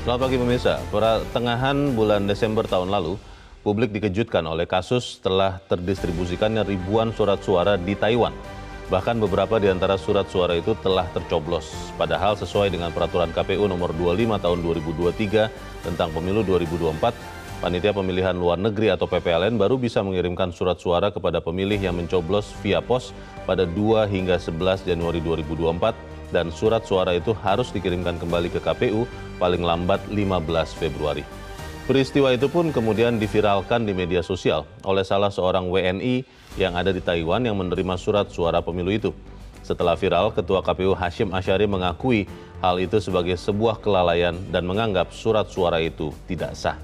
Selamat pagi pemirsa. Pertengahan bulan Desember tahun lalu, publik dikejutkan oleh kasus telah terdistribusikannya ribuan surat suara di Taiwan. Bahkan beberapa di antara surat suara itu telah tercoblos. Padahal sesuai dengan peraturan KPU nomor 25 tahun 2023 tentang pemilu 2024, Panitia Pemilihan Luar Negeri atau PPLN baru bisa mengirimkan surat suara kepada pemilih yang mencoblos via pos pada 2 hingga 11 Januari 2024 dan surat suara itu harus dikirimkan kembali ke KPU paling lambat 15 Februari. Peristiwa itu pun kemudian diviralkan di media sosial oleh salah seorang WNI yang ada di Taiwan yang menerima surat suara pemilu itu. Setelah viral, Ketua KPU Hashim Asyari mengakui hal itu sebagai sebuah kelalaian dan menganggap surat suara itu tidak sah.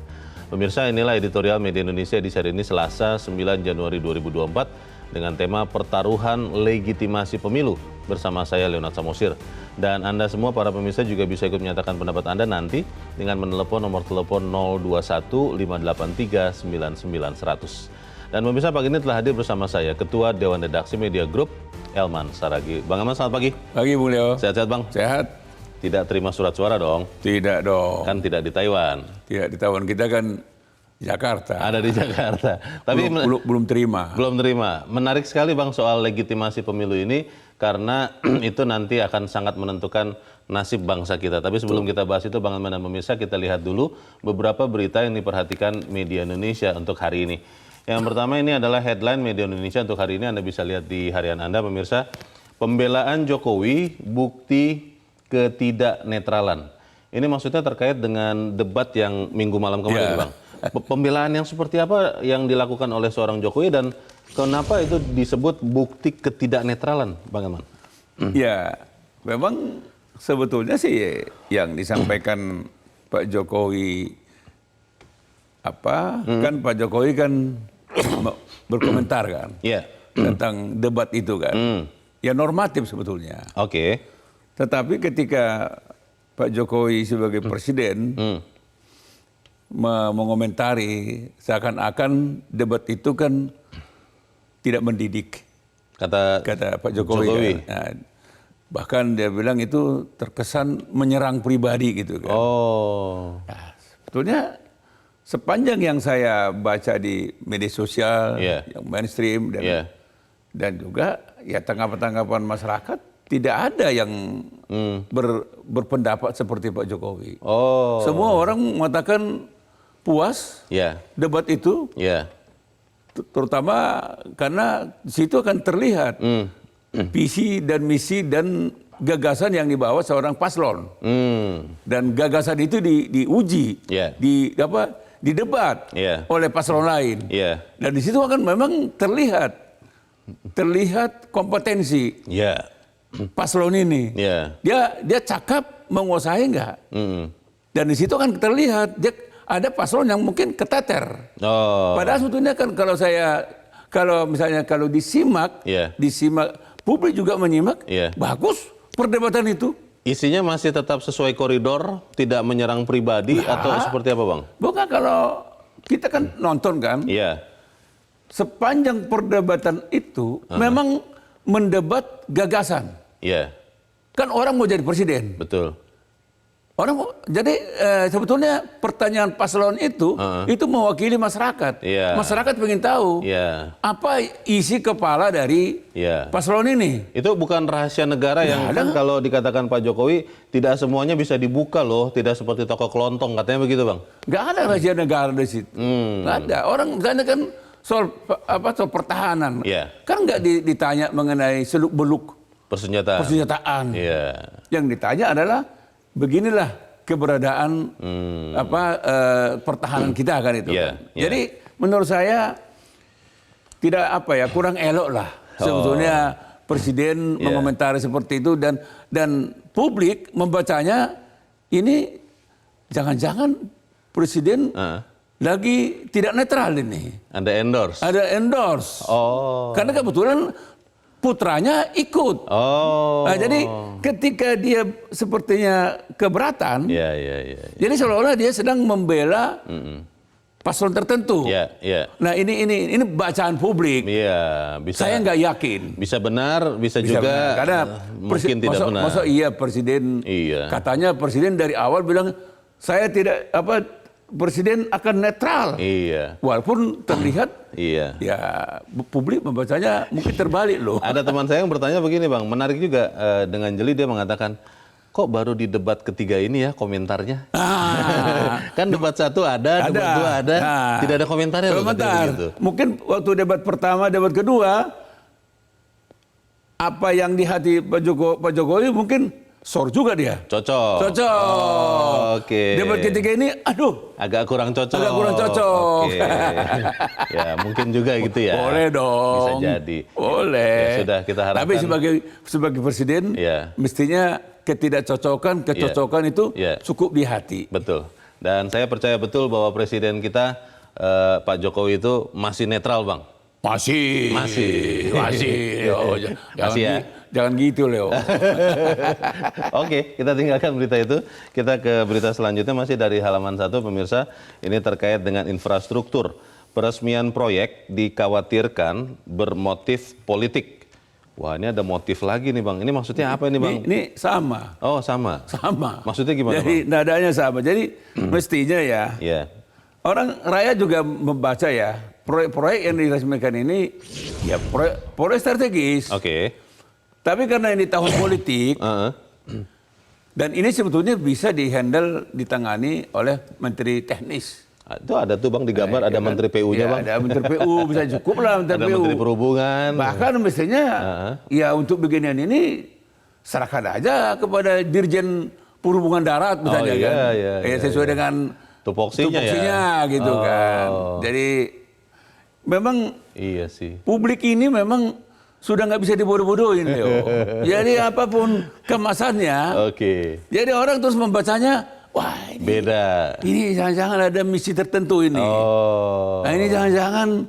Pemirsa, inilah editorial Media Indonesia di seri ini Selasa 9 Januari 2024 dengan tema Pertaruhan Legitimasi Pemilu bersama saya Leonard Samosir. Dan Anda semua para pemirsa juga bisa ikut menyatakan pendapat Anda nanti dengan menelepon nomor telepon 021 583 99 100. Dan pemirsa, pagi ini telah hadir bersama saya Ketua Dewan Redaksi Media Group Elman Saragih. Bang Elman, selamat pagi. Pagi Bung Leo. Sehat-sehat Bang? Sehat. Tidak terima surat suara dong? Tidak dong. Kan tidak di Taiwan. Tidak di Taiwan, kita kan Jakarta. Ada di Jakarta. Tapi belum terima. Belum terima. Menarik sekali Bang soal legitimasi pemilu ini karena itu nanti akan sangat menentukan nasib bangsa kita. Tapi sebelum kita bahas itu Bang Elman dan pemirsa, kita lihat dulu beberapa berita yang diperhatikan media Indonesia untuk hari ini. Yang pertama ini adalah headline media Indonesia untuk hari ini, Anda bisa lihat di harian Anda pemirsa. Pembelaan Jokowi bukti ketidaknetralan. Ini maksudnya terkait dengan debat yang minggu malam kemarin Bang. Pembelaan yang seperti apa yang dilakukan oleh seorang Jokowi dan kenapa itu disebut bukti ketidaknetralan, Bang Elman? Ya, memang sebetulnya sih yang disampaikan Pak Jokowi kan Pak Jokowi kan berkomentar kan tentang debat itu kan. Ya normatif sebetulnya. Oke. Tetapi ketika Pak Jokowi sebagai presiden mengomentari seakan-akan debat itu kan tidak mendidik, kata Pak Jokowi. Kan. Nah, bahkan dia bilang itu terkesan menyerang pribadi gitu kan. Nah, sebetulnya sepanjang yang saya baca di media sosial yang mainstream dan juga ya tanggapan-tanggapan masyarakat, tidak ada yang berpendapat seperti Pak Jokowi. Semua orang mengatakan puas debat itu, terutama karena di situ akan terlihat visi dan misi dan gagasan yang dibawa seorang paslon. Dan gagasan itu diuji, didebat oleh paslon lain. Dan di situ akan memang terlihat kompetensi paslon ini. Dia cakap menguasai enggak? Dan di situ kan terlihat dia ada paslon yang mungkin keteter. Padahal sebetulnya kan kalau disimak publik juga menyimak, bagus perdebatan itu. Isinya masih tetap sesuai koridor, tidak menyerang pribadi atau seperti apa Bang? Bukan, kalau kita kan nonton kan. Sepanjang perdebatan itu memang mendebat gagasan. Kan orang mau jadi presiden. Betul. Jadi sebetulnya pertanyaan paslon itu mewakili masyarakat. Masyarakat ingin tahu apa isi kepala dari paslon ini. Itu bukan rahasia negara yang kan kalau dikatakan Pak Jokowi tidak semuanya bisa dibuka loh, tidak seperti toko kelontong katanya begitu Bang. Nggak ada rahasia negara di situ. Nggak ada. Orang misalnya kan soal pertahanan, kan nggak ditanya mengenai seluk-beluk persenjataan. Yang ditanya adalah beginilah keberadaan pertahanan kita kan itu. Jadi menurut saya tidak kurang elok lah sebetulnya presiden mengomentari seperti itu dan publik membacanya ini jangan-jangan presiden lagi tidak netral ini. Ada endorse. Karena kebetulan putranya ikut. Nah, jadi ketika dia sepertinya keberatan, jadi seolah-olah dia sedang membela paslon tertentu. Nah ini bacaan publik. Saya nggak yakin. Bisa benar, bisa juga benar. Karena mungkin tidak benar. Masa presiden katanya presiden dari awal bilang saya tidak presiden akan netral. Iya. Walaupun terlihat iya. Ya publik membacanya mungkin terbalik loh. Ada teman saya yang bertanya begini Bang, menarik juga dengan jeli dia mengatakan, kok baru di debat ketiga ini ya komentarnya? Kan debat 1 ada, debat 2 ada, tidak ada komentarnya loh. Gitu. Mungkin waktu debat pertama, debat kedua, apa yang di hati Pak Jokowi mungkin sor juga dia. Cocok. Oke. Debat ketiga ini, aduh. Agak kurang cocok. Oke. Ya mungkin juga gitu ya. Boleh dong. Bisa jadi. Boleh. Ya sudah kita harapkan. Tapi sebagai presiden, mestinya ketidakcocokan itu cukup di hati. Betul. Dan saya percaya betul bahwa presiden kita Pak Jokowi itu masih netral, Bang. Masih. Oh, jangan gitu, Leo. Oke, kita tinggalkan berita itu. Kita ke berita selanjutnya masih dari halaman 1, pemirsa. Ini terkait dengan infrastruktur. Peresmian proyek dikhawatirkan bermotif politik. Wah, ini ada motif lagi nih Bang. Ini maksudnya apa ini Bang? Ini sama. Oh, sama. Sama. Maksudnya gimana Jadi, Bang? nadanya sama. Jadi mestinya ya. Yeah. Orang rakyat juga membaca ya. Proyek-proyek yang diresmikan ini ya proyek strategis. Oke. Tapi karena ini tahun politik dan ini sebetulnya bisa ditangani oleh Menteri Teknis. Itu ada tuh Bang di gambar ada Menteri PU-nya Bang. Ada Menteri PU, bisa cukup lah Menteri PU. Ada Menteri Perhubungan. Bahkan mestinya ya untuk beginian ini serahkan aja kepada Dirjen Perhubungan Darat misalnya sesuai dengan tupoksinya gitu kan. Jadi memang iya sih. Publik ini memang sudah nggak bisa dibodoh-bodohin Leo. Jadi apapun kemasannya. Jadi orang terus membacanya, wah ini beda. Ini jangan-jangan ada misi tertentu ini. Nah ini jangan-jangan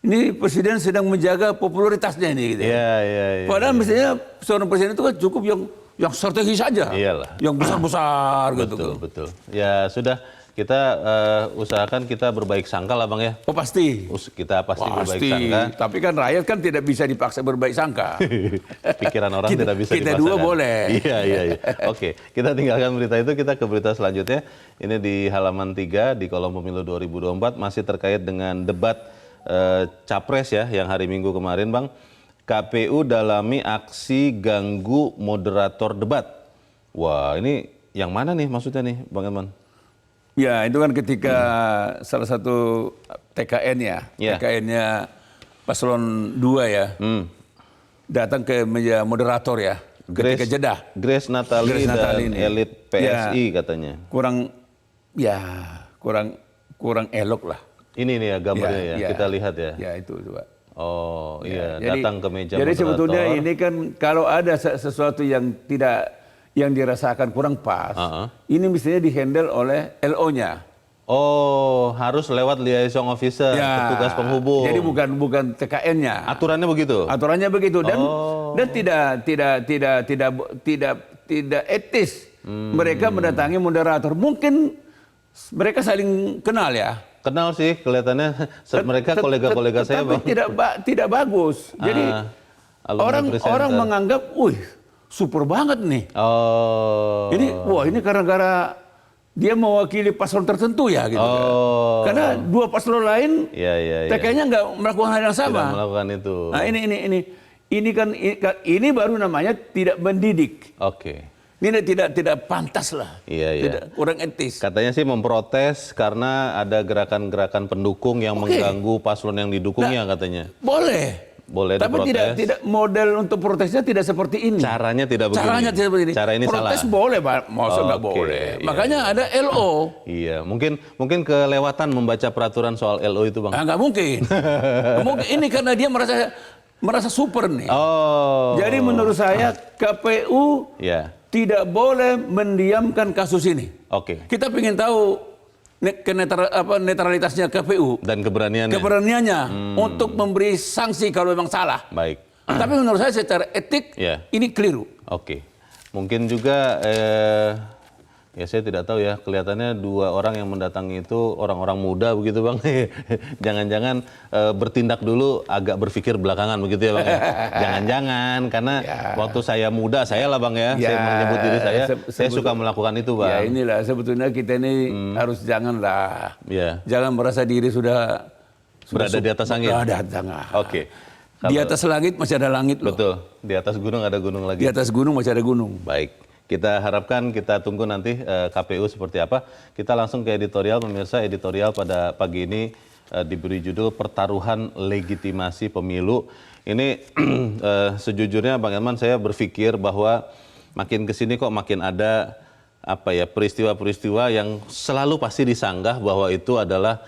ini presiden sedang menjaga popularitasnya ini gitu. Padahal misalnya seorang presiden itu kan cukup yang strategis saja. Iyalah. Yang besar-besar gitu. Betul. Ya sudah. Kita usahakan kita berbaik sangka lah Bang ya. Oh pasti. Kita pasti berbaik sangka. Tapi kan rakyat kan tidak bisa dipaksa berbaik sangka. Pikiran orang tidak bisa Kita dipaksakan. dua boleh. Iya. Oke, kita tinggalkan berita itu, kita ke berita selanjutnya. Ini di halaman 3 di kolom pemilu 2024 masih terkait dengan debat Capres ya yang hari Minggu kemarin Bang. KPU dalami aksi ganggu moderator debat. Wah, ini yang mana nih maksudnya nih Bang Edman? Ya, itu kan ketika salah satu TKN ya, TKN-nya Paslon 2 ya, datang ke meja moderator ya, ketika jeda. Grace Natali dan elit PSI katanya. Kurang elok lah. Ini nih ya gambarnya kita lihat ya. Ya itu coba. Oh iya, datang ke meja moderator. Jadi sebetulnya ini kan kalau ada sesuatu yang dirasakan kurang pas, ini mestinya dihandle oleh LO-nya. Oh, harus lewat liaison officer, petugas penghubung. Jadi bukan TKN-nya. Aturannya begitu. Aturannya begitu dan tidak etis. Mereka mendatangi moderator. Mungkin mereka saling kenal ya. Kenal sih kelihatannya mereka kolega-kolega saya Bang. Tidak bagus. Jadi orang menganggap, super banget nih. Ini karena dia mewakili paslon tertentu ya gitu. Karena dua paslon lain TK-nya nggak melakukan hal yang sama. Tidak melakukan itu. Nah ini baru namanya tidak mendidik. Ini tidak pantas lah. Tidak, kurang etis. Katanya sih memprotes karena ada gerakan-gerakan pendukung yang mengganggu paslon yang didukungnya katanya. Boleh tapi diprotes. tidak model untuk protesnya tidak seperti ini. Caranya tidak begini. Caranya tidak seperti ini. Cara ini protes salah. Boleh, maksud nggak boleh. Makanya ada LO. Iya, mungkin kelewatan membaca peraturan soal LO itu Bang. Nggak mungkin. Ini karena dia merasa super nih. Jadi menurut saya KPU tidak boleh mendiamkan kasus ini. Kita ingin tahu netralitasnya KPU dan keberaniannya untuk memberi sanksi kalau memang salah. Baik. Tapi menurut saya secara etik ini keliru. Mungkin juga Ya saya tidak tahu ya, kelihatannya 2 orang yang mendatangi itu orang-orang muda begitu Bang. Jangan-jangan bertindak dulu agak berpikir belakangan begitu ya Bang. Jangan-jangan karena waktu saya muda, saya lah Bang ya, saya menyebut diri saya suka melakukan itu Bang. Ya inilah sebetulnya kita ini harus janganlah. Jangan merasa diri sudah berada di atas angin. Berada di tengah. Oke. Di atas langit masih ada langit loh. Betul. Di atas gunung ada gunung lagi. Di atas gunung masih ada gunung. Baik. Kita harapkan, kita tunggu nanti KPU seperti apa. Kita langsung ke editorial, pemirsa. Editorial pada pagi ini diberi judul Pertaruhan Legitimasi Pemilu. Ini sejujurnya Bang Elman, saya berpikir bahwa makin kesini kok makin ada peristiwa-peristiwa yang selalu pasti disanggah bahwa itu adalah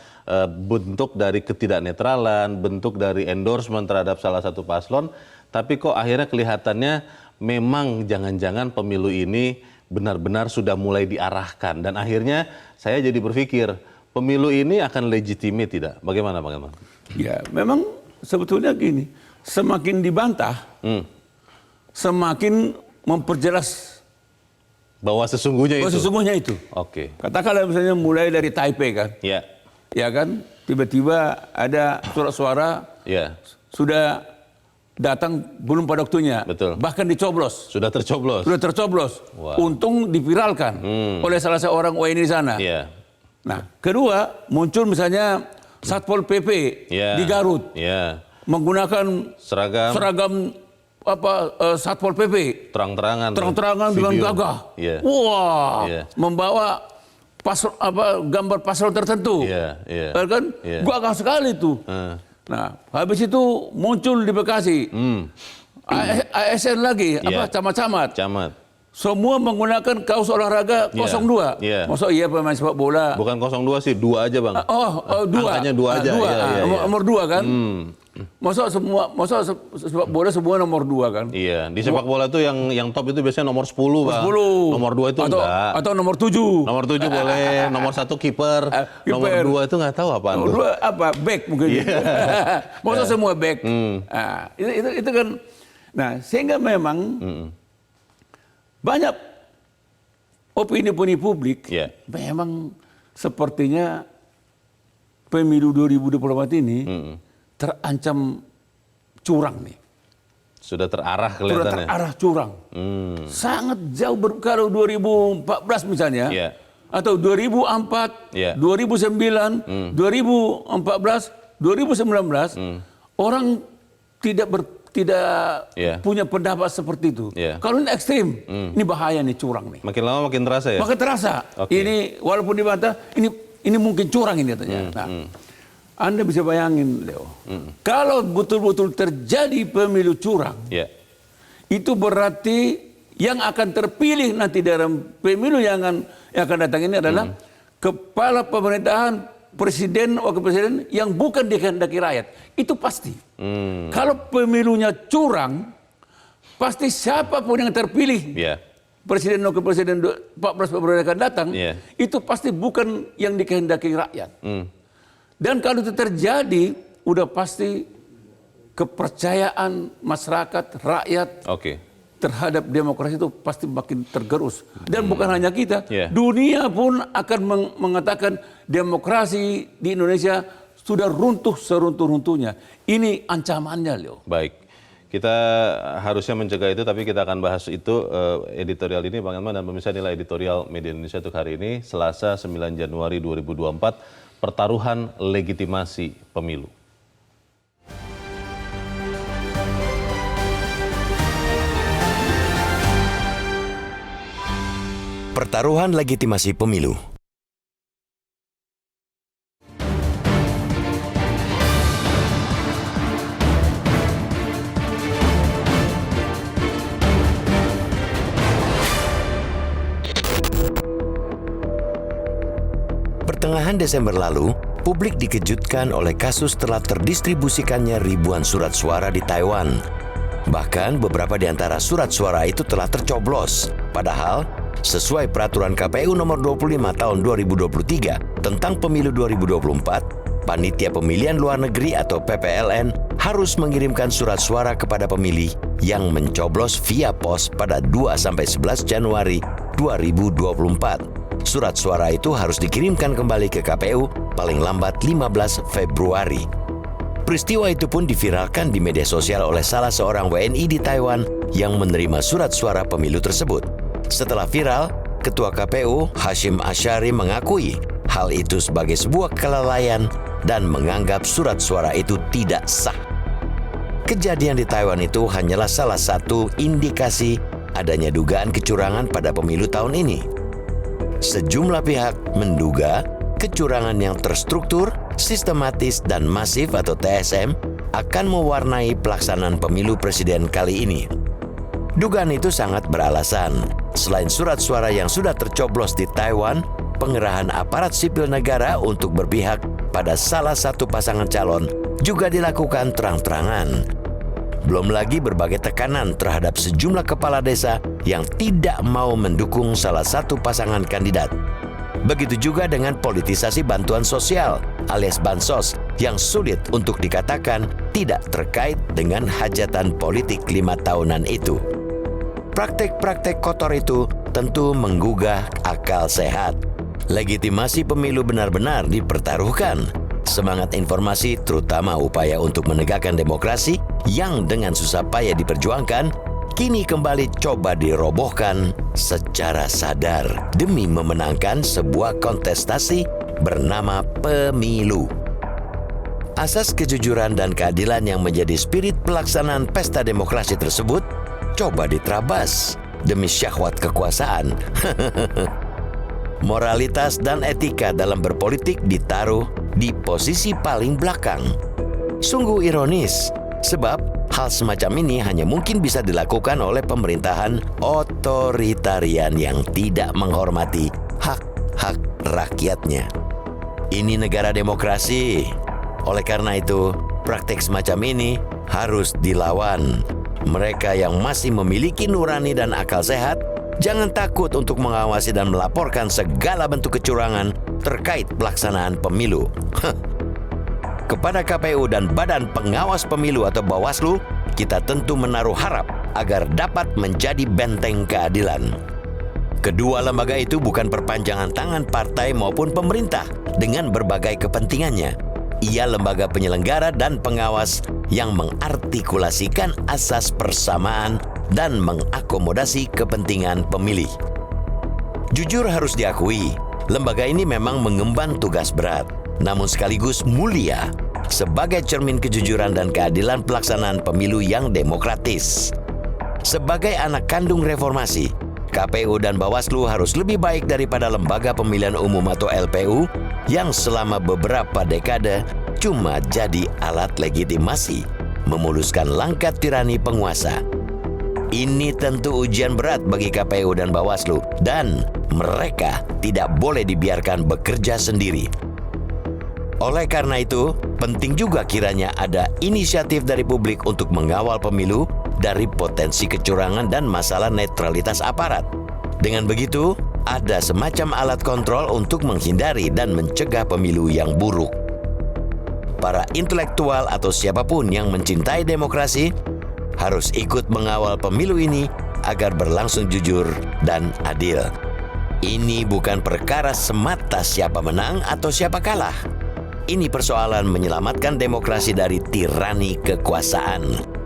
bentuk dari ketidaknetralan, bentuk dari endorsement terhadap salah satu paslon. Tapi kok akhirnya kelihatannya memang jangan-jangan pemilu ini benar-benar sudah mulai diarahkan. Dan akhirnya saya jadi berpikir, pemilu ini akan legitimate tidak? Bagaimana Bang Elman? Ya, memang sebetulnya gini, semakin dibantah, semakin memperjelas bahwa sesungguhnya itu. Oke. Katakanlah misalnya mulai dari Taipei kan. Ya. Ya kan, tiba-tiba ada surat suara sudah datang belum pada waktunya. Betul. Bahkan dicoblos. Sudah tercoblos. Wow. Untung diviralkan oleh salah seorang WNI di sana. Nah, kedua muncul misalnya Satpol PP di Garut. Menggunakan seragam Satpol PP. Terang-terangan dengan gagah. Membawa gambar paslon tertentu. Kan? Gagah sekali tuh. Nah, habis itu muncul di Bekasi, ASN lagi, camat-camat. Semua menggunakan kaos olahraga 02. Maksud pemain sepak bola. Bukan 02 sih, 2 aja Bang. 2. Angkanya 2 aja. Nomor 2 kan. Masa sepak bola semua nomor 2 kan? Iya, di sepak bola tuh yang top itu biasanya nomor 10 Bang. Nomor 2 itu enggak. Atau nomor 7. Nomor 7 boleh, nomor 1 kiper. Nomor 2 itu enggak tahu apaan. Nomor 2 back mungkin. Masa semua back. Nah, itu kan. Nah, sehingga memang banyak opini publik memang sepertinya pemilu 2024 ini terancam curang nih. Sudah terarah kelihatannya. Sudah terarah curang. Sangat jauh kalau 2014 misalnya, atau 2004, 2009, 2014, 2019, orang tidak punya pendapat seperti itu. Kalau ini ekstrim, ini bahaya nih curang nih. Makin lama makin terasa ya? Makin terasa. Ini walaupun dibantah, ini mungkin curang ini katanya. Anda bisa bayangin, Leo, kalau betul-betul terjadi pemilu curang, itu berarti yang akan terpilih nanti dalam pemilu yang akan datang ini adalah kepala pemerintahan, presiden, wakil presiden yang bukan dikehendaki rakyat. Itu pasti. Kalau pemilunya curang, pasti siapapun yang terpilih, presiden, wakil presiden 14 Februari akan datang, itu pasti bukan yang dikehendaki rakyat. Dan kalau itu terjadi, udah pasti kepercayaan masyarakat, rakyat terhadap demokrasi itu pasti makin tergerus. Dan bukan hanya kita, dunia pun akan mengatakan demokrasi di Indonesia sudah runtuh seruntuh-runtuhnya. Ini ancamannya, Leo. Baik. Kita harusnya mencegah itu, tapi kita akan bahas itu editorial ini, Bang Elman dan pemirsa. Inilah editorial Media Indonesia untuk hari ini, Selasa 9 Januari 2024. Pertaruhan legitimasi pemilu. Pertaruhan legitimasi pemilu. Pertengahan Desember lalu, publik dikejutkan oleh kasus telah terdistribusikannya ribuan surat suara di Taiwan. Bahkan beberapa di antara surat suara itu telah tercoblos. Padahal, sesuai peraturan KPU nomor 25 tahun 2023 tentang pemilu 2024, Panitia Pemilihan Luar Negeri atau PPLN harus mengirimkan surat suara kepada pemilih yang mencoblos via pos pada 2-11 Januari 2024. surat suara itu harus dikirimkan kembali ke KPU paling lambat 15 Februari. Peristiwa itu pun diviralkan di media sosial oleh salah seorang WNI di Taiwan yang menerima surat suara pemilu tersebut. Setelah viral, Ketua KPU Hashim Asyari mengakui hal itu sebagai sebuah kelalaian dan menganggap surat suara itu tidak sah. Kejadian di Taiwan itu hanyalah salah satu indikasi adanya dugaan kecurangan pada pemilu tahun ini. Sejumlah pihak menduga kecurangan yang terstruktur, sistematis, dan masif atau TSM akan mewarnai pelaksanaan pemilu presiden kali ini. Dugaan itu sangat beralasan. Selain surat suara yang sudah tercoblos di Taiwan, pengerahan aparat sipil negara untuk berpihak pada salah satu pasangan calon juga dilakukan terang-terangan. Belum lagi berbagai tekanan terhadap sejumlah kepala desa yang tidak mau mendukung salah satu pasangan kandidat. Begitu juga dengan politisasi bantuan sosial alias bansos yang sulit untuk dikatakan tidak terkait dengan hajatan politik 5 tahunan itu. Praktek-praktek kotor itu tentu menggugah akal sehat. Legitimasi pemilu benar-benar dipertaruhkan. Semangat informasi, terutama upaya untuk menegakkan demokrasi yang dengan susah payah diperjuangkan, kini kembali coba dirobohkan secara sadar demi memenangkan sebuah kontestasi bernama pemilu. Asas kejujuran dan keadilan yang menjadi spirit pelaksanaan pesta demokrasi tersebut coba diterabas demi syahwat kekuasaan. Moralitas dan etika dalam berpolitik ditaruh di posisi paling belakang. Sungguh ironis, sebab hal semacam ini hanya mungkin bisa dilakukan oleh pemerintahan otoritarian yang tidak menghormati hak-hak rakyatnya. Ini negara demokrasi. Oleh karena itu, praktik semacam ini harus dilawan. Mereka yang masih memiliki nurani dan akal sehat, jangan takut untuk mengawasi dan melaporkan segala bentuk kecurangan terkait pelaksanaan pemilu. Kepada KPU dan Badan Pengawas Pemilu atau Bawaslu, kita tentu menaruh harap agar dapat menjadi benteng keadilan. Kedua lembaga itu bukan perpanjangan tangan partai maupun pemerintah dengan berbagai kepentingannya. Ia lembaga penyelenggara dan pengawas yang mengartikulasikan asas persamaan dan mengakomodasi kepentingan pemilih. Jujur harus diakui, lembaga ini memang mengemban tugas berat, namun sekaligus mulia sebagai cermin kejujuran dan keadilan pelaksanaan pemilu yang demokratis. Sebagai anak kandung reformasi, KPU dan Bawaslu harus lebih baik daripada Lembaga Pemilihan Umum atau LPU yang selama beberapa dekade cuma jadi alat legitimasi, memuluskan langkah tirani penguasa. Ini tentu ujian berat bagi KPU dan Bawaslu, dan mereka tidak boleh dibiarkan bekerja sendiri. Oleh karena itu, penting juga kiranya ada inisiatif dari publik untuk mengawal pemilu dari potensi kecurangan dan masalah netralitas aparat. Dengan begitu, ada semacam alat kontrol untuk menghindari dan mencegah pemilu yang buruk. Para intelektual atau siapapun yang mencintai demokrasi harus ikut mengawal pemilu ini agar berlangsung jujur dan adil. Ini bukan perkara semata siapa menang atau siapa kalah. Ini persoalan menyelamatkan demokrasi dari tirani kekuasaan.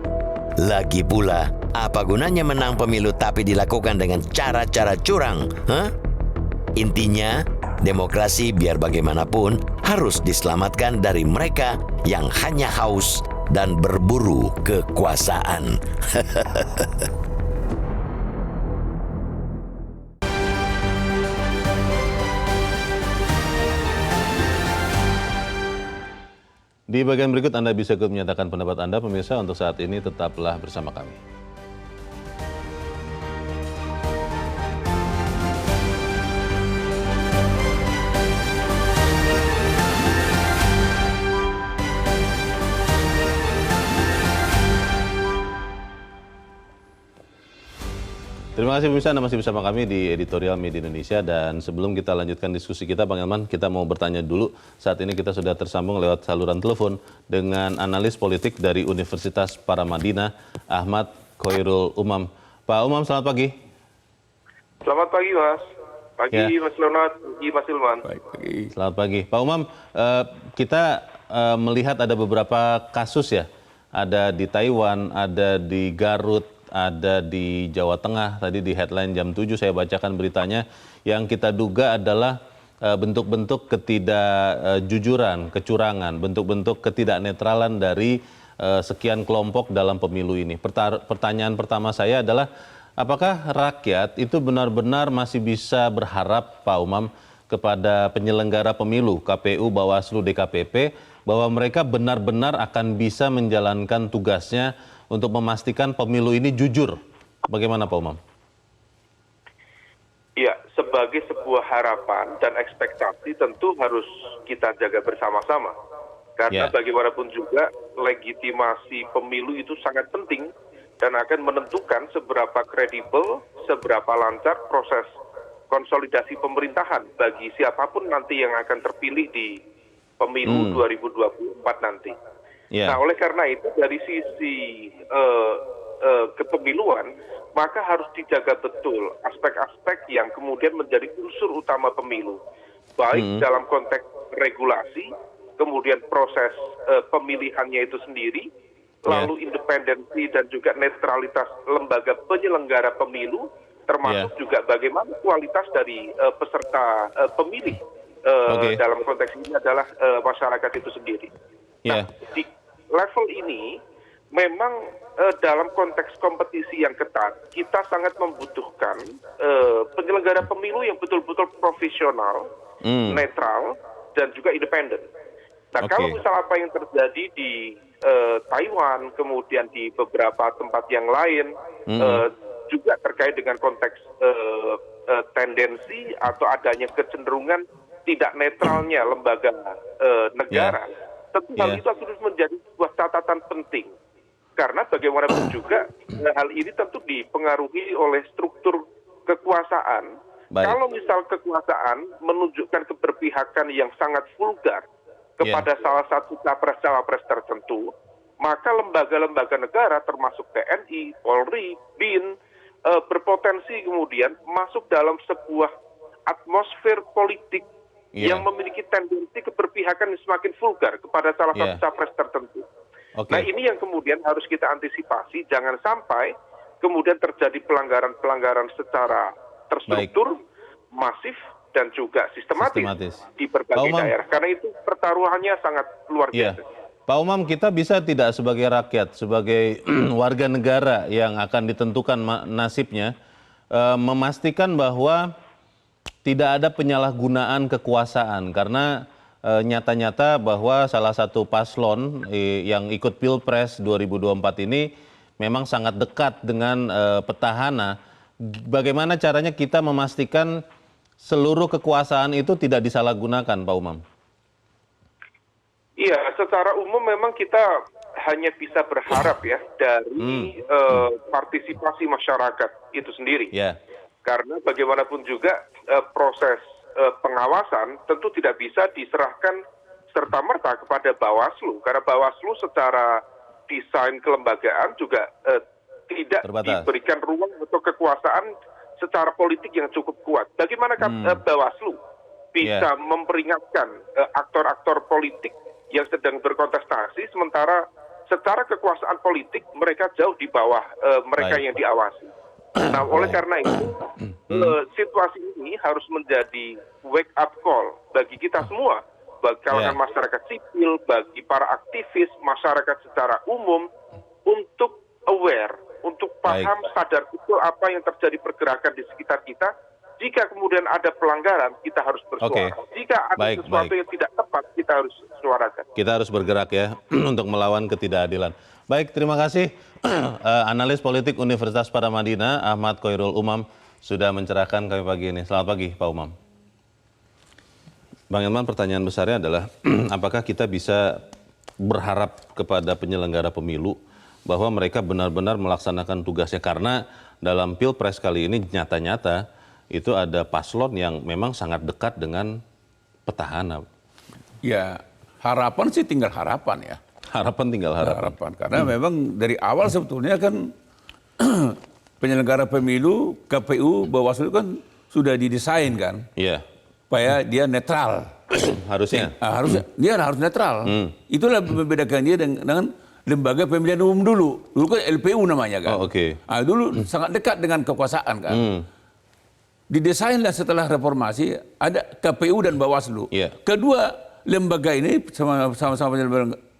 Lagi pula, apa gunanya menang pemilu tapi dilakukan dengan cara-cara curang? Intinya, demokrasi biar bagaimanapun harus diselamatkan dari mereka yang hanya haus dan berburu kekuasaan. Di bagian berikut Anda bisa ikut menyatakan pendapat Anda, pemirsa. Untuk saat ini tetaplah bersama kami. Terima kasih pemirsa, Anda masih bersama kami di Editorial Media Indonesia. Dan sebelum kita lanjutkan diskusi kita, Bang Elman, kita mau bertanya dulu. Saat ini kita sudah tersambung lewat saluran telepon dengan analis politik dari Universitas Paramadina, Ahmad Khoirul Umam. Pak Umam, selamat pagi. Selamat pagi, Mas. Pagi Ya. Mas Leonard, pagi Mas Ilman. Baik, pagi. Selamat pagi. Pak Umam, kita melihat ada beberapa kasus ya. Ada di Taiwan, ada di Garut, ada di Jawa Tengah. Tadi di headline jam 7 saya bacakan beritanya. Yang kita duga adalah bentuk-bentuk ketidakjujuran, kecurangan, bentuk-bentuk ketidaknetralan dari sekian kelompok dalam pemilu ini. Pertanyaan pertama saya adalah, apakah rakyat itu benar-benar masih bisa berharap, Pak Umam, kepada penyelenggara pemilu, KPU, Bawaslu, DKPP, bahwa mereka benar-benar akan bisa menjalankan tugasnya untuk memastikan pemilu ini jujur? Bagaimana Pak Umam? Ya, sebagai sebuah harapan dan ekspektasi tentu harus kita jaga bersama-sama. Karena bagaimanapun juga legitimasi pemilu itu sangat penting dan akan menentukan seberapa kredibel, seberapa lancar proses konsolidasi pemerintahan bagi siapapun nanti yang akan terpilih di pemilu 2024 nanti. Nah, oleh karena itu dari sisi kepemiluan, maka harus dijaga betul aspek-aspek yang kemudian menjadi unsur utama pemilu. Baik dalam konteks regulasi, kemudian proses pemilihannya itu sendiri, lalu independensi dan juga netralitas lembaga penyelenggara pemilu, termasuk juga bagaimana kualitas dari peserta pemilih dalam konteks ini adalah masyarakat itu sendiri. Nah, di level ini memang dalam konteks kompetisi yang ketat, kita sangat membutuhkan penyelenggara pemilu yang betul-betul profesional, netral, dan juga independen. Nah, kalau misal apa yang terjadi di Taiwan, kemudian di beberapa tempat yang lain, juga terkait dengan konteks tendensi atau adanya kecenderungan tidak netralnya lembaga negara, tentu hal itu harus menjadi sebuah catatan penting. Karena bagaimanapun juga hal ini tentu dipengaruhi oleh struktur kekuasaan. Kalau misal kekuasaan menunjukkan keberpihakan yang sangat vulgar kepada salah satu capres-cawapres tertentu, maka lembaga-lembaga negara termasuk TNI, Polri, BIN, berpotensi kemudian masuk dalam sebuah atmosfer politik yang memiliki tendensi keberpihakan yang semakin vulgar kepada salah satu capres tertentu. Nah, ini yang kemudian harus kita antisipasi, jangan sampai kemudian terjadi pelanggaran-pelanggaran secara terstruktur, masif, dan juga sistematis di berbagai daerah. Karena itu pertaruhannya sangat luar biasa. Pak Umam, kita bisa tidak sebagai rakyat, sebagai warga negara yang akan ditentukan nasibnya, memastikan bahwa tidak ada penyalahgunaan kekuasaan, karena nyata-nyata bahwa salah satu paslon yang ikut Pilpres 2024 ini memang sangat dekat dengan petahana. Bagaimana caranya kita memastikan seluruh kekuasaan itu tidak disalahgunakan, Pak Umam? Iya, secara umum memang kita hanya bisa berharap ya dari partisipasi masyarakat itu sendiri. Karena bagaimanapun juga proses pengawasan tentu tidak bisa diserahkan serta-merta kepada Bawaslu. Karena Bawaslu secara desain kelembagaan juga tidak diberikan ruang untuk kekuasaan secara politik yang cukup kuat. Bagaimana Bawaslu bisa memperingatkan aktor-aktor politik yang sedang berkontestasi, sementara secara kekuasaan politik mereka jauh di bawah mereka yang diawasi. Nah, oleh karena itu, situasi ini harus menjadi wake up call bagi kita semua, bagi kalangan masyarakat sipil, bagi para aktivis, masyarakat secara umum, untuk aware, untuk paham, sadar betul apa yang terjadi pergerakan di sekitar kita. Jika kemudian ada pelanggaran, kita harus bersuara. Jika ada sesuatu yang tidak tepat, kita harus suarakan. Kita harus bergerak ya untuk melawan ketidakadilan. Baik, terima kasih analis politik Universitas Paramadina Ahmad Khoirul Umam sudah mencerahkan kami pagi ini. Selamat pagi Pak Umam. Bang Ilman, pertanyaan besarnya adalah apakah kita bisa berharap kepada penyelenggara pemilu bahwa mereka benar-benar melaksanakan tugasnya, karena dalam Pilpres kali ini nyata-nyata itu ada paslon yang memang sangat dekat dengan petahana. Ya, harapan sih tinggal harapan ya. Harapan tinggal harapan. Karena memang dari awal sebetulnya kan penyelenggara pemilu, KPU, Bawaslu kan sudah didesain kan, supaya dia netral. Harusnya. Harusnya dia harus netral. Itulah membedakan dia dengan lembaga pemilihan umum dulu. Dulu kan LPU namanya kan. Dulu sangat dekat dengan kekuasaan kan. Didesainlah setelah reformasi ada KPU dan Bawaslu. Kedua lembaga ini sama-sama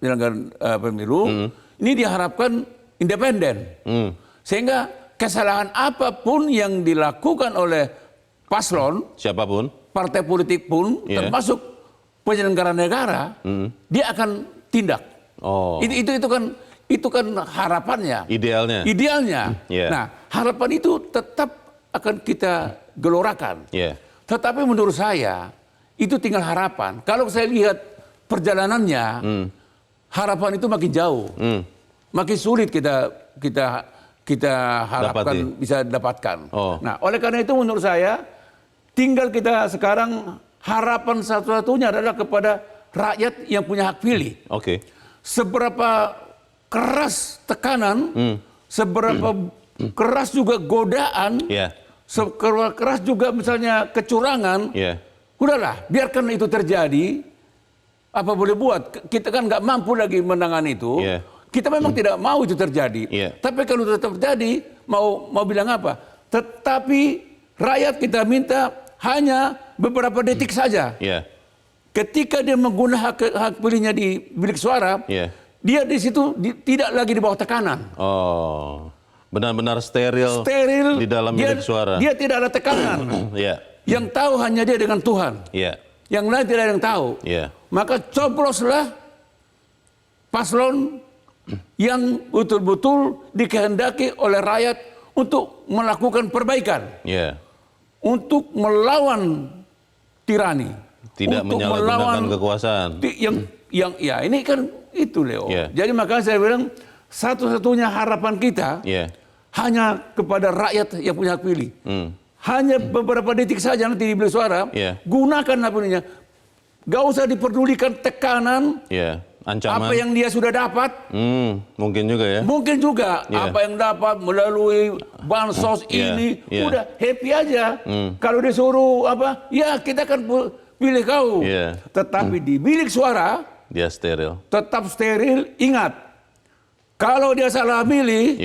penyelenggara pemilu ini diharapkan independen. Sehingga kesalahan apapun yang dilakukan oleh paslon, siapapun, partai politik pun, termasuk penyelenggara negara, dia akan tindak. Itu kan harapannya. Idealnya. Nah, harapan itu tetap akan kita gelorakan. Tetapi menurut saya itu tinggal harapan. Kalau saya lihat perjalanannya, harapan itu makin jauh, makin sulit kita harapkan bisa dapatkan. Nah, oleh karena itu menurut saya tinggal kita sekarang harapan satu-satunya adalah kepada rakyat yang punya hak pilih. Seberapa keras tekanan, seberapa keras juga godaan, seberapa keras juga misalnya kecurangan, udahlah biarkan itu terjadi. Apa boleh buat? Kita kan nggak mampu lagi menangani itu. Kita memang tidak mau itu terjadi. Tapi kalau tetap terjadi, mau bilang apa? Tetapi rakyat kita minta hanya beberapa detik saja. Ketika dia menggunakan hak pilihnya di bilik suara, dia di situ tidak lagi di bawah tekanan. Benar-benar steril di dalam bilik suara. Dia tidak ada tekanan. Yang tahu hanya dia dengan Tuhan. Yang lain tidak ada yang tahu. Maka cobloslah paslon yang betul-betul dikehendaki oleh rakyat untuk melakukan perbaikan, untuk melawan tirani, tidak menyalahgunakan kekuasaan. Yang ini kan itu, Leo. Jadi makanya saya bilang satu-satunya harapan kita hanya kepada rakyat yang punya hak pilih. Hanya beberapa detik saja nanti di bilik suara, gunakan hak pilihnya. Gak usah diperdulikan tekanan. Ancaman. Apa yang dia sudah dapat, mungkin juga ya. Mungkin juga apa yang dapat melalui bansos ini, udah happy aja. Kalau disuruh apa, ya kita akan pilih kau. Tetapi di bilik suara, dia steril. Tetap steril. Ingat, kalau dia salah milih,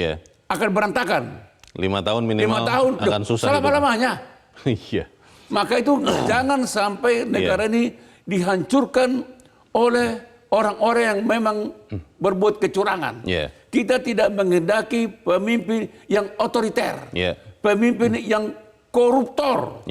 akan berantakan. 5 tahun minimal 5 tahun, akan susah. Selama-lamanya. Maka itu jangan sampai negara ini dihancurkan oleh orang-orang yang memang berbuat kecurangan. Kita tidak menghendaki pemimpin yang otoriter, pemimpin yang koruptor.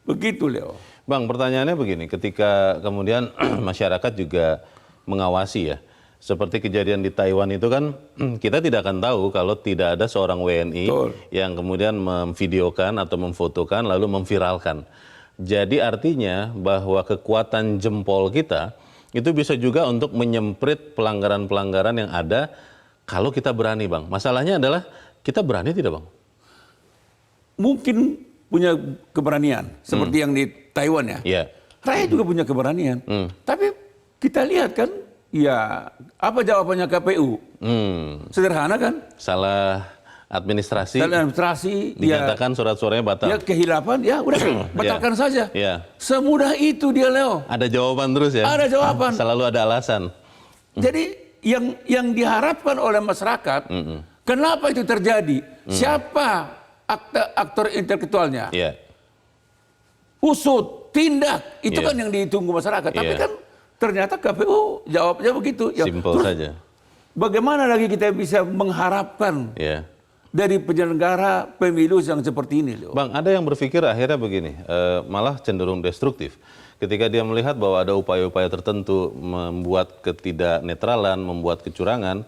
Begitu, Leo. Bang, pertanyaannya begini, ketika kemudian masyarakat juga mengawasi ya, seperti kejadian di Taiwan itu kan kita tidak akan tahu kalau tidak ada seorang WNI yang kemudian memvideokan atau memfotokan lalu memviralkan. Jadi artinya bahwa kekuatan jempol kita itu bisa juga untuk menyemprit pelanggaran-pelanggaran yang ada kalau kita berani, Bang. Masalahnya adalah kita berani tidak, Bang? Mungkin punya keberanian seperti yang di Taiwan ya. Rakyat juga punya keberanian. Tapi kita lihat kan, ya apa jawabannya KPU? Sederhana kan? Salah administrasi. Dinyatakan surat suaranya batal. Ya kehilapan, ya udah batalkan saja. Semudah itu dia, Leo. Ada jawaban terus ya? Ada jawaban. Selalu ada alasan. Jadi yang diharapkan oleh masyarakat, kenapa itu terjadi? Siapa aktor intelektualnya? Usut, tindak, itu kan yang ditunggu masyarakat. Tapi kan ternyata KPU jawabnya begitu. Simpel saja. Bagaimana lagi kita bisa mengharapkan dari penyelenggara pemilu yang seperti ini, Leo? Bang, ada yang berpikir akhirnya begini, malah cenderung destruktif. Ketika dia melihat bahwa ada upaya-upaya tertentu membuat ketidaknetralan, membuat kecurangan,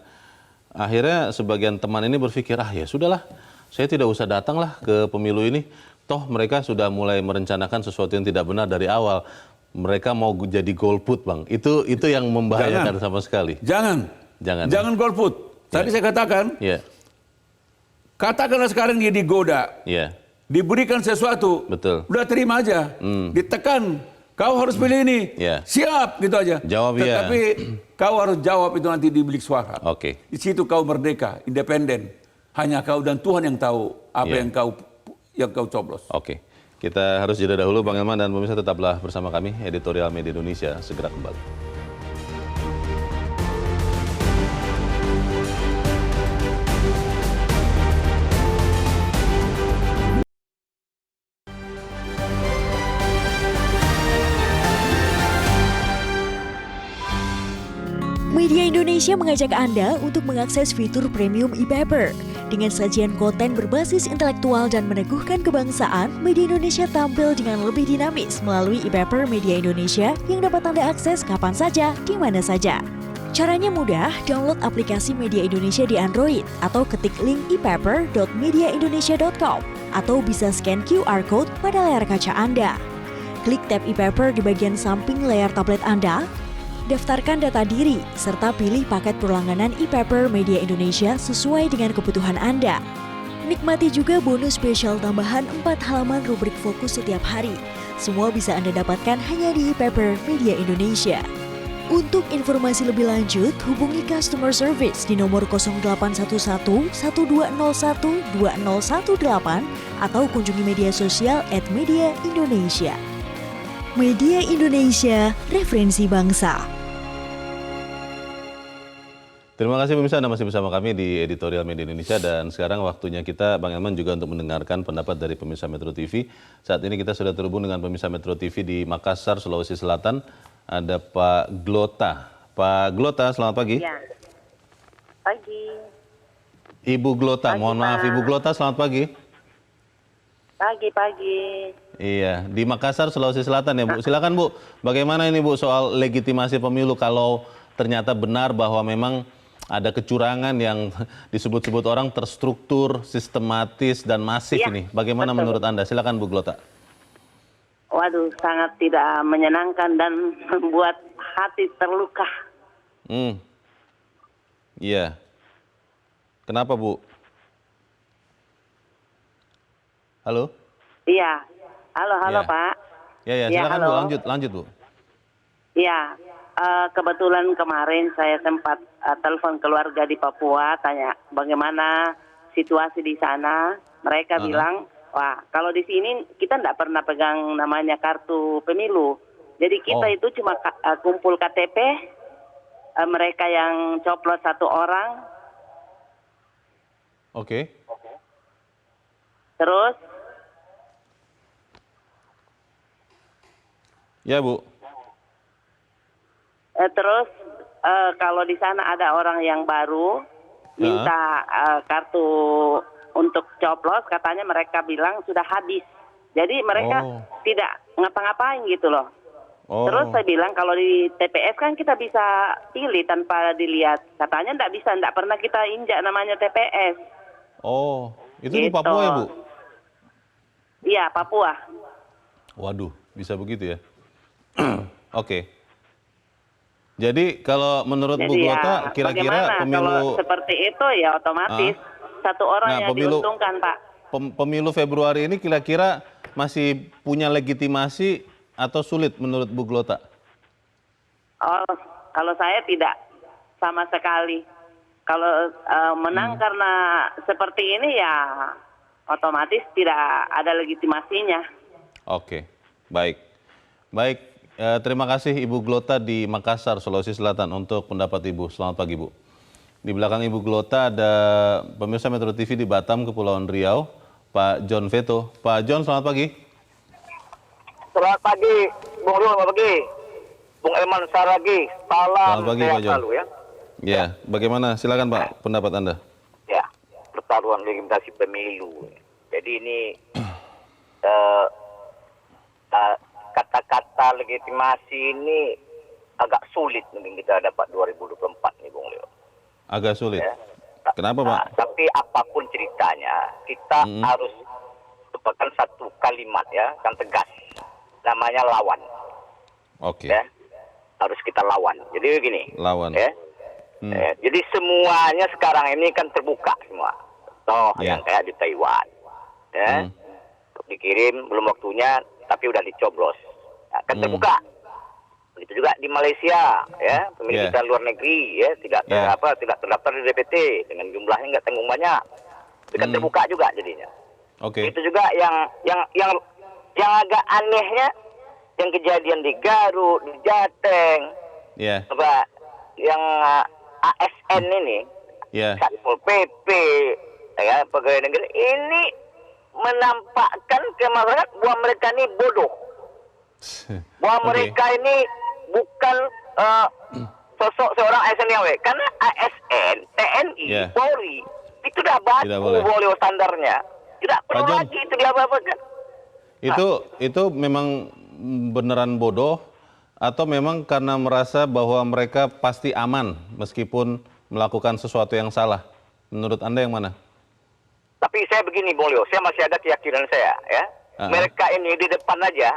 akhirnya sebagian teman ini berpikir, ya sudahlah, saya tidak usah datanglah ke pemilu ini. Toh mereka sudah mulai merencanakan sesuatu yang tidak benar dari awal. Mereka mau jadi golput, Bang. Itu yang membahayakan sama sekali. Jangan golput. Tadi saya katakan, katakanlah sekarang dia digoda, diberikan sesuatu, udah terima aja, ditekan, kau harus pilih ini, siap gitu aja. Jawab. Tetapi kau harus jawab itu nanti di bilik suara. Di situ kau merdeka, independen. Hanya kau dan Tuhan yang tahu apa yang kau coblos. Kita harus jeda dahulu Bang Elman dan pemirsa tetaplah bersama kami, Editorial Media Indonesia segera kembali. Media Indonesia mengajak Anda untuk mengakses fitur premium e-paper. Dengan sajian konten berbasis intelektual dan meneguhkan kebangsaan, Media Indonesia tampil dengan lebih dinamis melalui e-paper Media Indonesia yang dapat Anda akses kapan saja, di mana saja. Caranya mudah, download aplikasi Media Indonesia di Android atau ketik link e-paper.mediaindonesia.com atau bisa scan QR Code pada layar kaca Anda. Klik tab e-paper di bagian samping layar tablet Anda, daftarkan data diri, serta pilih paket perlangganan e-paper Media Indonesia sesuai dengan kebutuhan Anda. Nikmati juga bonus spesial tambahan 4 halaman rubrik fokus setiap hari. Semua bisa Anda dapatkan hanya di e-paper Media Indonesia. Untuk informasi lebih lanjut, hubungi customer service di nomor 0811 1201 2018 atau kunjungi media sosial @Media Indonesia. Media Indonesia, referensi bangsa. Terima kasih pemirsa, Anda masih bersama kami di Editorial Media Indonesia dan sekarang waktunya kita, Bang Elman, juga untuk mendengarkan pendapat dari pemirsa Metro TV. Saat ini kita sudah terhubung dengan pemirsa Metro TV di Makassar, Sulawesi Selatan. Ada Pak Glota. Pak Glota, selamat pagi. Ya. Pagi. Ibu Glota, pagi, mohon maaf Ibu Glota, selamat pagi. Pagi. Iya, di Makassar, Sulawesi Selatan ya Bu. Silakan Bu, bagaimana ini Bu soal legitimasi pemilu kalau ternyata benar bahwa memang ada kecurangan yang disebut-sebut orang terstruktur, sistematis, dan masif ya, ini. Bagaimana betul. menurut Anda? Silakan Bu Glota. Waduh, sangat tidak menyenangkan dan membuat hati terluka. Iya. Kenapa Bu? Halo? Iya. Halo ya. Pak. Ya, silakan Bu, lanjut Bu. Iya. Kebetulan kemarin saya sempat telepon keluarga di Papua, tanya bagaimana situasi di sana. Mereka bilang, wah kalau di sini kita tidak pernah pegang namanya kartu pemilu. Jadi kita itu cuma kumpul KTP, mereka yang coplos 1 orang. Oke. Terus? Ya Bu. Terus kalau di sana ada orang yang baru minta kartu untuk coplos, katanya mereka bilang sudah habis. Jadi mereka tidak ngapa-ngapain gitu loh. Terus saya bilang kalau di TPS kan kita bisa pilih tanpa dilihat. Katanya tidak pernah kita injak namanya TPS. Oh, itu gitu. Di Papua ya Bu? Iya, Papua. Waduh, bisa begitu ya? Oke. Jadi kalau menurut Bu Glota, kira-kira pemilu... kalau seperti itu ya otomatis satu orang yang diuntungkan Pak. Pemilu Februari ini kira-kira masih punya legitimasi atau sulit menurut Bu Glota? Oh, kalau saya tidak sama sekali. Kalau menang karena seperti ini ya otomatis tidak ada legitimasinya. Oke, baik. Terima kasih Ibu Glota di Makassar, Sulawesi Selatan untuk pendapat Ibu. Selamat pagi Bu. Di belakang Ibu Glota ada pemirsa Metro TV di Batam, Kepulauan Riau, Pak John Veto. Pak John, selamat pagi. Selamat pagi, Bung Rul, selamat pagi. Bung Elman Saragi, selamat pagi Pak John. Ya. Ya, bagaimana? Silakan Pak, pendapat Anda. Ya, pertaruhan legitimasi pemilu. Jadi ini kata-kata legitimasi ini agak sulit mungkin kita dapat 2024 nih Bung Leo. Agak sulit? Ya. Kenapa Pak? Tapi apapun ceritanya, kita harus merupakan satu kalimat ya, yang tegas. Namanya lawan. Oke. Ya. Harus kita lawan. Jadi begini. Lawan. Ya. Jadi semuanya sekarang ini kan terbuka semua. Yang kayak di Taiwan. Ya. Dikirim, belum waktunya, tapi udah dicoblos. Kan terbuka. Begitu juga di Malaysia, ya, pemilih kita luar negeri, ya, tidak terdaftar di DPT dengan jumlahnya nggak tanggung banyak, itu kan terbuka juga jadinya. Oke. Itu juga yang Yang agak anehnya, yang kejadian di Garut, di Jateng, yang ASN ini, Satpol PP, ya, pegawai negeri, ini menampakkan ke masyarakat bahwa mereka ini bodoh. Bahwa mereka ini bukan sosok seorang ASN yang baik. Karena ASN, TNI, Polri, itu sudah baku boleh standarnya. Tidak perlu lagi itu diapa-apakan. Itu memang beneran bodoh atau memang karena merasa bahwa mereka pasti aman meskipun melakukan sesuatu yang salah? Menurut Anda yang mana? Tapi saya begini, Bung Leo, saya masih ada keyakinan saya, ya. Mereka ini di depan aja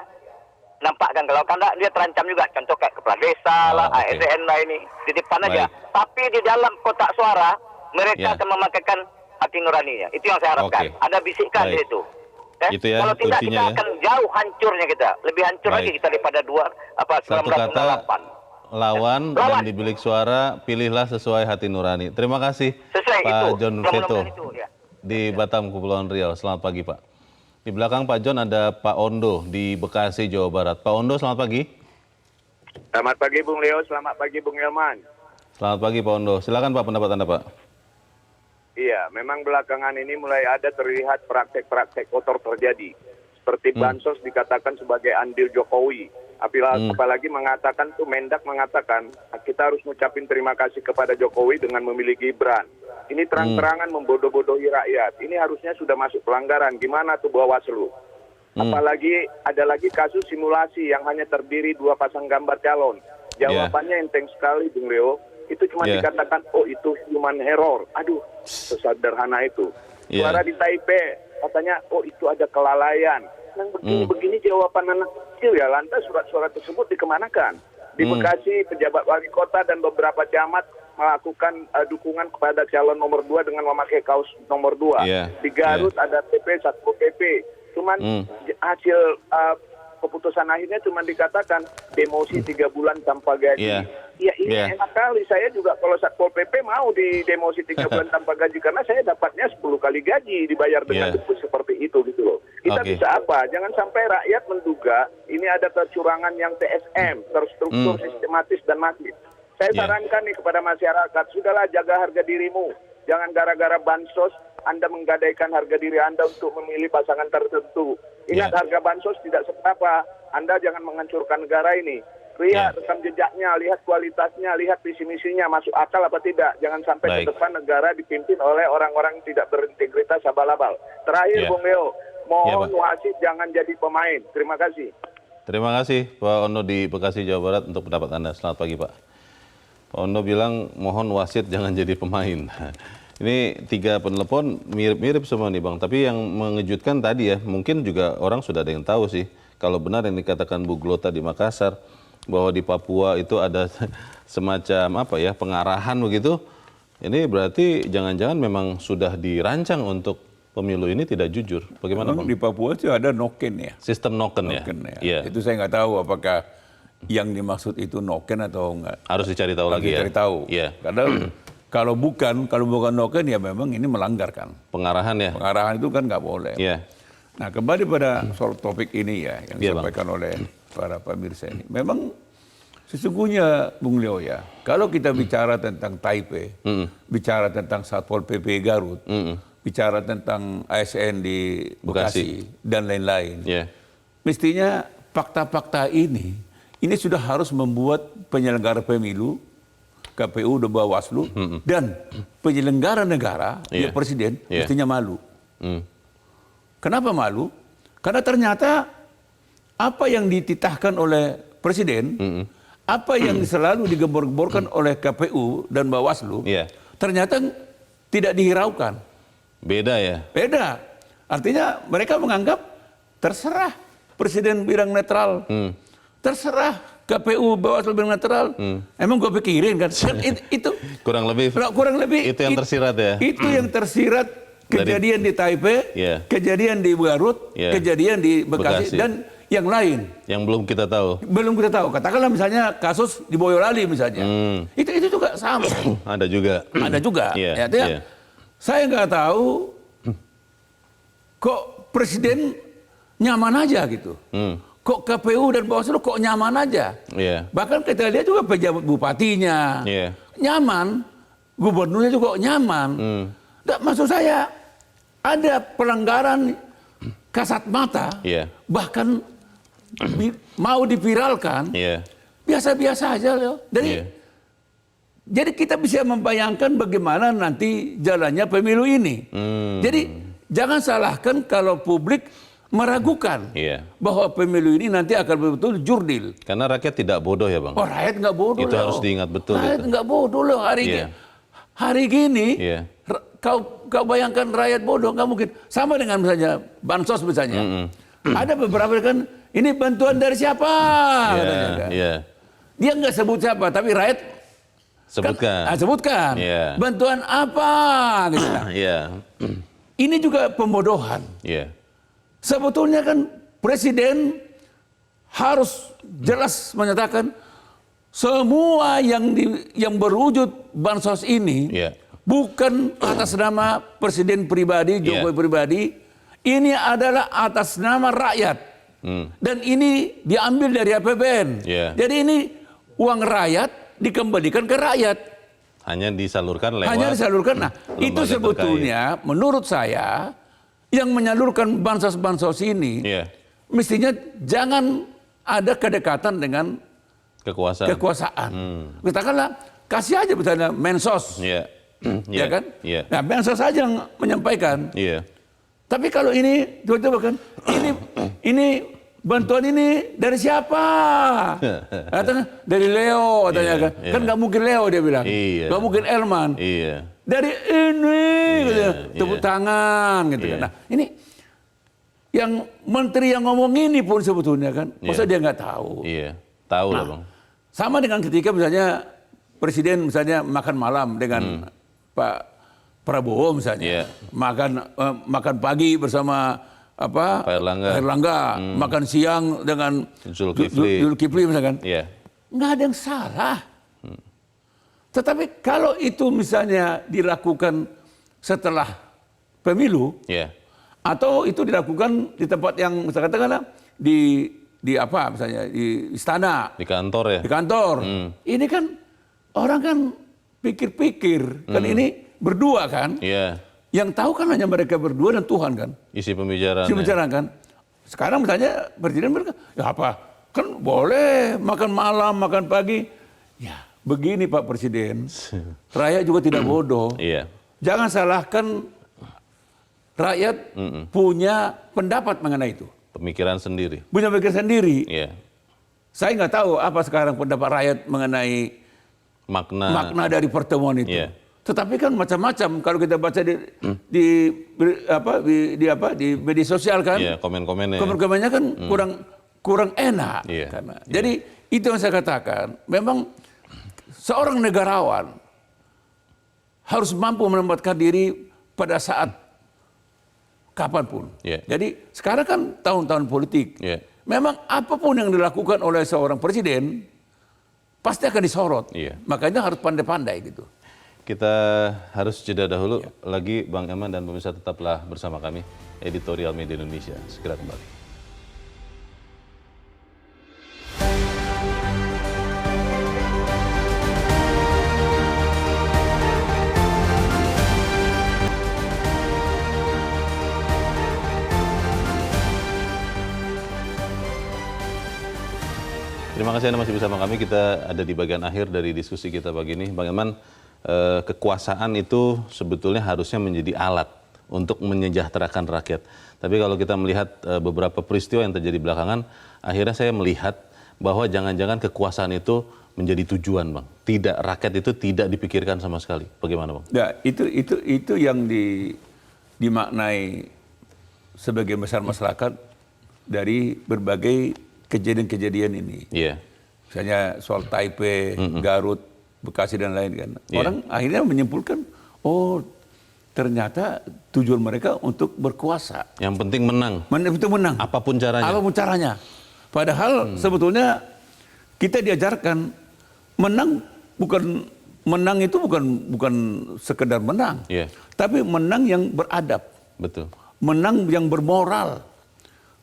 nampakkan kalau dia terancam juga, contoh kayak kepala desa lah, ASN lah ini di depan aja. Tapi di dalam kotak suara mereka akan memakaikan hati nuraninya. Itu yang saya harapkan. Ada bisikan di situ. Itu ya, kalau tidak kita akan jauh hancurnya kita, lebih hancur lagi kita daripada 1998. Satu kata, lawan dan di bilik suara, pilihlah sesuai hati nurani. Terima kasih Pak John Veto di Batam, Kepulauan Riau. Selamat pagi Pak. Di belakang Pak John ada Pak Ondo di Bekasi, Jawa Barat. Pak Ondo, selamat pagi. Selamat pagi Bung Leo, selamat pagi Bung Yelman. Selamat pagi Pak Ondo. Silakan Pak, pendapat Anda Pak. Iya, memang belakangan ini mulai ada terlihat praktek-praktek kotor terjadi. Seperti bansos dikatakan sebagai andil Jokowi. Apalagi mengatakan tuh Mendak mengatakan kita harus mengucapkan terima kasih kepada Jokowi dengan memilih Gibran. Ini terang-terangan membodoh-bodohi rakyat. Ini harusnya sudah masuk pelanggaran. Gimana tuh Bawaslu? Apalagi ada lagi kasus simulasi yang hanya terdiri 2 pasang gambar calon. Jawabannya enteng sekali Bung Leo. Itu cuma dikatakan, oh itu human error. Aduh, sesederhana itu. Suara di Taipei, katanya, oh itu ada kelalaian. Nah begini jawaban anak kecil ya, lantas surat-surat tersebut dikemanakan? Di Bekasi, pejabat wali kota dan beberapa camat melakukan dukungan kepada calon nomor 2 dengan memakai kaos nomor 2. Di Garut ada PP, Satpol PP. Cuman hasil keputusan akhirnya cuma dikatakan demosi 3 bulan tanpa gaji. Ya ini enak kali. Saya juga kalau Satpol PP mau di demosi 3 bulan tanpa gaji karena saya dapatnya 10 kali gaji dibayar dengan seperti itu gitu loh. Kita bisa apa? Jangan sampai rakyat menduga ini ada kecurangan yang TSM, terstruktur, sistematis dan masif. Saya sarankan nih kepada masyarakat, sudahlah jaga harga dirimu. Jangan gara-gara bansos Anda menggadaikan harga diri Anda untuk memilih pasangan tertentu. Ingat harga bansos tidak seberapa. Anda jangan menghancurkan negara ini. Lihat rekam jejaknya, lihat kualitasnya, lihat visi misinya masuk akal apa tidak. Jangan sampai ke depan negara dipimpin oleh orang-orang yang tidak berintegritas abal-abal. Terakhir Bung Leo, mohon wasit jangan jadi pemain. Terima kasih. Terima kasih Pak Ondo di Bekasi, Jawa Barat untuk pendapat Anda. Selamat pagi Pak. Pak Ondo bilang mohon wasit jangan jadi pemain. Ini 3 penelepon mirip-mirip semua nih Bang. Tapi yang mengejutkan tadi ya, mungkin juga orang sudah ada yang tahu sih. Kalau benar yang dikatakan Bu Glota di Makassar, bahwa di Papua itu ada semacam pengarahan begitu. Ini berarti jangan-jangan memang sudah dirancang untuk pemilu ini tidak jujur. Bagaimana Bang? Di Papua itu ada noken ya. Sistem noken ya. Itu saya nggak tahu apakah yang dimaksud itu noken atau enggak. Harus dicari tahu lagi ya. Dicari tahu. Karena kalau bukan noken ya memang ini melanggar kan. Pengarahan ya. Pengarahan itu kan nggak boleh. Nah kembali pada soal topik ini ya yang disampaikan oleh para pemirsa ini. Memang sesungguhnya Bung Leo ya, kalau kita bicara tentang Taipei, bicara tentang Satpol PP Garut, bicara tentang ASN di Bekasi dan lain-lain, mestinya fakta-fakta ini sudah harus membuat penyelenggara pemilu, KPU dan Bawaslu, dan penyelenggara negara, Presiden, mestinya malu. Kenapa malu? Karena ternyata apa yang dititahkan oleh Presiden, apa yang selalu digembor-gemborkan oleh KPU dan Bawaslu, ternyata tidak dihiraukan. Beda ya? Beda. Artinya mereka menganggap terserah Presiden bilang netral, terserah KPU Bawaslu bilang netral. Emang gue pikirin kan? Itu kurang lebih itu yang tersirat ya? Itu yang tersirat kejadian di Taipei, kejadian di Garut, kejadian di Bekasi dan yang lain. Yang belum kita tahu. Belum kita tahu. Katakanlah misalnya kasus di Boyolali misalnya. Itu juga sama. Ada juga. Ada juga. Saya nggak tahu kok Presiden nyaman aja gitu. Kok KPU dan Bawaslu kok nyaman aja. Bahkan kita lihat juga pejabat bupatinya nyaman, gubernurnya juga nyaman. Maksud saya ada pelanggaran kasat mata, bahkan mau diviralkan, biasa-biasa aja loh. Jadi kita bisa membayangkan bagaimana nanti jalannya pemilu ini. Jadi jangan salahkan kalau publik meragukan bahwa pemilu ini nanti akan betul-betul jurdil. Karena rakyat tidak bodoh ya Bang? Oh, rakyat nggak bodoh. Itu harus diingat betul. Rakyat nggak bodoh loh hari gini. Kau bayangkan rakyat bodoh, nggak mungkin. Sama dengan misalnya bansos misalnya. Ada beberapa kan, ini bantuan dari siapa? Dia nggak sebut siapa, tapi rakyat sebutkan. Bantuan apa? Gitu. Ini juga pembodohan. Sebetulnya kan Presiden harus jelas menyatakan semua yang berwujud bansos ini bukan atas nama Presiden pribadi, Jokowi pribadi, ini adalah atas nama rakyat. Dan ini diambil dari APBN. Jadi ini uang rakyat dikembalikan ke rakyat. Hanya disalurkan lewat. Nah, itu sebetulnya menurut saya yang menyalurkan bansos-bansos ini mestinya jangan ada kedekatan dengan kekuasaan. Katakanlah kasih aja misalnya Mensos. Ya kan? Nah, Mensos saja yang menyampaikan. Tapi kalau ini tiba-tiba kan ini bantuan ini dari siapa? Katanya dari Leo, katanya kan nggak mungkin Leo dia bilang, nggak mungkin Elman. Dari ini, tepuk tangan, gitu kan. Nah, ini yang menteri yang ngomong ini pun sebetulnya kan, masa dia nggak tahu? Tahu lah Bang. Sama dengan ketika misalnya Presiden misalnya makan malam dengan Pak Prabowo misalnya, makan pagi bersama Pak Erlangga, makan siang dengan Zulkifli misalkan, nggak ada yang salah. Tetapi kalau itu misalnya dilakukan setelah pemilu, atau itu dilakukan di tempat yang misalnya katakanlah di apa misalnya di istana, di kantor di kantor, ini kan orang kan pikir-pikir kan ini berdua kan. Yang tahu kan hanya mereka berdua dan Tuhan kan. Isi pembicaraan kan. Sekarang misalnya Presiden mereka, ya apa? Kan boleh makan malam, makan pagi. Ya begini Pak Presiden, rakyat juga tidak bodoh. Jangan salahkan rakyat punya pendapat mengenai itu. Pemikiran sendiri. Punya pemikiran sendiri. Saya nggak tahu apa sekarang pendapat rakyat mengenai makna dari pertemuan itu. Tetapi kan macam-macam kalau kita baca di media sosial kan, komen-komennya kan kurang enak. Jadi itu yang saya katakan, memang seorang negarawan harus mampu menempatkan diri pada saat kapanpun. Jadi sekarang kan tahun-tahun politik, memang apapun yang dilakukan oleh seorang presiden pasti akan disorot. Makanya harus pandai-pandai gitu. Kita harus jeda dahulu. Lagi Bang Elman dan pemirsa tetaplah bersama kami, Editorial Media Indonesia. Segera kembali. Terima kasih Anda masih bersama kami. Kita ada di bagian akhir dari diskusi kita pagi ini. Bang Elman, kekuasaan itu sebetulnya harusnya menjadi alat untuk menyejahterakan rakyat. Tapi kalau kita melihat beberapa peristiwa yang terjadi belakangan, akhirnya saya melihat bahwa jangan-jangan kekuasaan itu menjadi tujuan, Bang. Tidak, rakyat itu tidak dipikirkan sama sekali. Bagaimana, Bang? Ya, itu yang dimaknai sebagian besar masyarakat dari berbagai kejadian-kejadian ini. Misalnya soal Taipei, Garut, Bekasi dan lain kan. Orang akhirnya menyimpulkan, oh ternyata tujuan mereka untuk berkuasa. Yang penting menang. Menang. Apapun caranya. Apapun caranya. Padahal sebetulnya kita diajarkan menang itu bukan sekedar menang, tapi menang yang beradab. Betul. Menang yang bermoral.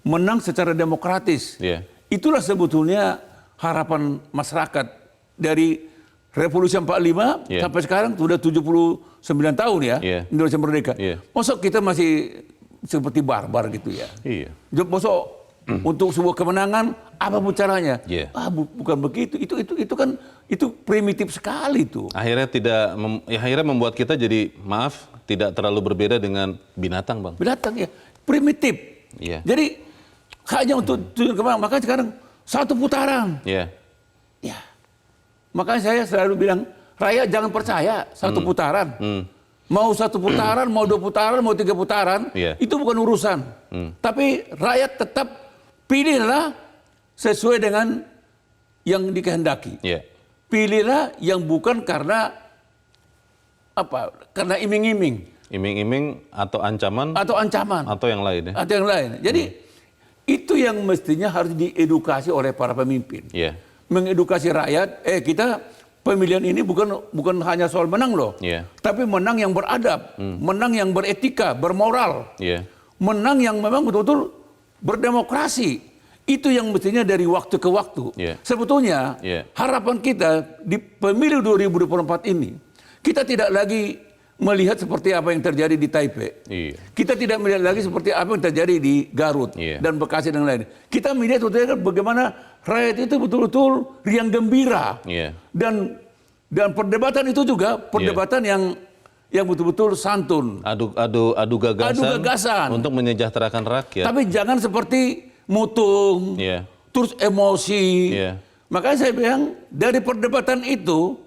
menang secara demokratis. Itulah sebetulnya harapan masyarakat dari Revolusi 45 sampai sekarang sudah 79 tahun ya Indonesia merdeka. Masuk kita masih seperti barbar gitu ya. Masuk untuk sebuah kemenangan apapun caranya. Bukan begitu. Itu kan itu primitif sekali itu. Akhirnya membuat kita jadi tidak terlalu berbeda dengan binatang, Bang. Binatang ya, primitif. Jadi hanya untuk tujuan kemenangan. Makanya sekarang satu putaran. Ya. Makanya saya selalu bilang, rakyat jangan percaya satu putaran. Mau satu putaran, mau 2 putaran, mau 3 putaran, itu bukan urusan. Tapi rakyat tetap pilihlah sesuai dengan yang dikehendaki. Pilihlah yang bukan karena karena iming-iming. Iming-iming atau ancaman? Atau yang lain. Atau yang lain. Jadi itu yang mestinya harus diedukasi oleh para pemimpin. Mengedukasi rakyat, kita pemilihan ini bukan hanya soal menang loh. Tapi menang yang beradab, menang yang beretika, bermoral. Menang yang memang betul-betul berdemokrasi. Itu yang mestinya dari waktu ke waktu. Sebetulnya harapan kita di pemilu 2024 ini, kita tidak lagi melihat seperti apa yang terjadi di Taipei. Kita tidak melihat lagi seperti apa yang terjadi di Garut dan Bekasi dan lain. Kita melihat bagaimana rakyat itu betul-betul riang gembira. Dan perdebatan itu juga perdebatan yang betul-betul santun. Adu gagasan untuk menyejahterakan rakyat. Tapi jangan seperti mutung, terus emosi. Makanya saya bilang dari perdebatan itu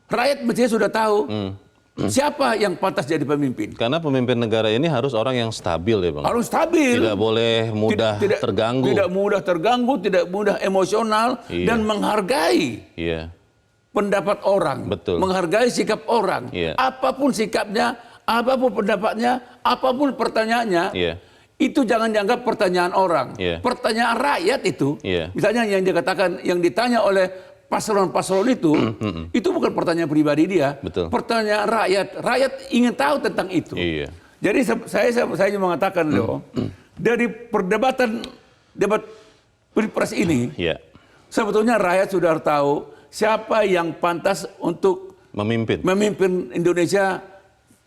rakyat mestinya sudah tahu siapa yang pantas jadi pemimpin. Karena pemimpin negara ini harus orang yang stabil ya Bang. Harus stabil. Tidak boleh mudah terganggu. Tidak mudah terganggu, tidak mudah emosional dan menghargai pendapat orang. Menghargai sikap orang. Apapun sikapnya, apapun pendapatnya, apapun pertanyaannya, itu jangan dianggap pertanyaan orang. Pertanyaan rakyat itu, misalnya yang dikatakan, yang ditanya oleh paslon-paslon itu bukan pertanyaan pribadi dia, pertanyaan rakyat. Rakyat ingin tahu tentang itu. Jadi saya mengatakan loh, dari debat pilpres ini, sebetulnya rakyat sudah tahu siapa yang pantas untuk memimpin Indonesia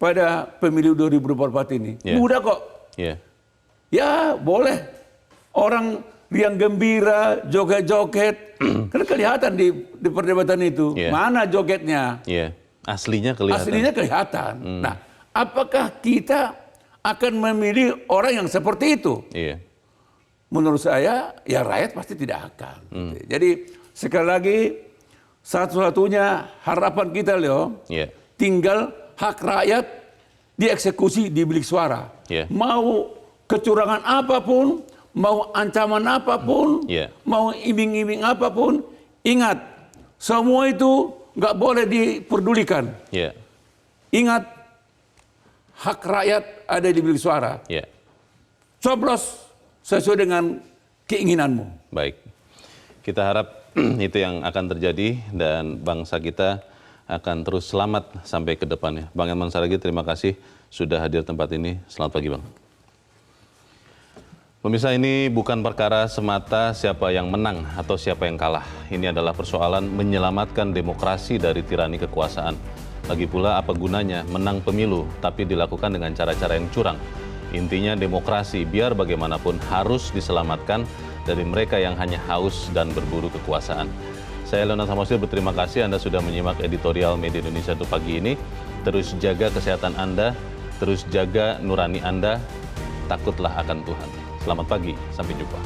pada pemilu 2024 ini. Mudah kok. Ya boleh orang riang gembira, joget-joget, kan kelihatan di perdebatan itu. Mana jogetnya? Aslinya kelihatan. Nah, apakah kita akan memilih orang yang seperti itu? Menurut saya, ya rakyat pasti tidak akan. Jadi sekali lagi, satu-satunya harapan kita Leo, tinggal hak rakyat dieksekusi di bilik suara. Mau kecurangan apapun, mau ancaman apapun, mau iming-iming apapun, ingat, semua itu nggak boleh diperdulikan. Ingat, hak rakyat ada di bilik suara. Coblos sesuai dengan keinginanmu. Baik, kita harap itu yang akan terjadi dan bangsa kita akan terus selamat sampai ke depannya. Bang Elman Saragih, terima kasih sudah hadir tempat ini. Selamat pagi, Bang. Pemirsa, ini bukan perkara semata siapa yang menang atau siapa yang kalah. Ini adalah persoalan menyelamatkan demokrasi dari tirani kekuasaan. Lagi pula apa gunanya menang pemilu tapi dilakukan dengan cara-cara yang curang. Intinya demokrasi biar bagaimanapun harus diselamatkan dari mereka yang hanya haus dan berburu kekuasaan. Saya Leonard Samosir berterima kasih Anda sudah menyimak editorial Media Indonesia untuk pagi ini. Terus jaga kesehatan Anda, terus jaga nurani Anda, takutlah akan Tuhan. Selamat pagi, sampai jumpa.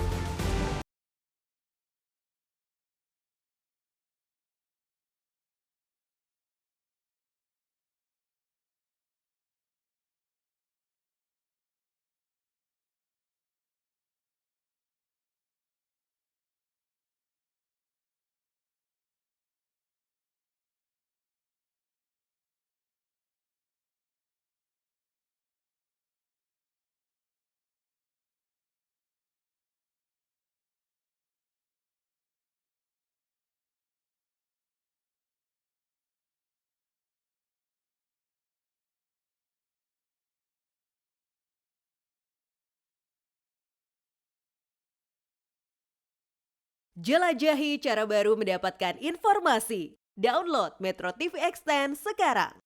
Jelajahi cara baru mendapatkan informasi. Download Metro TV Extend sekarang.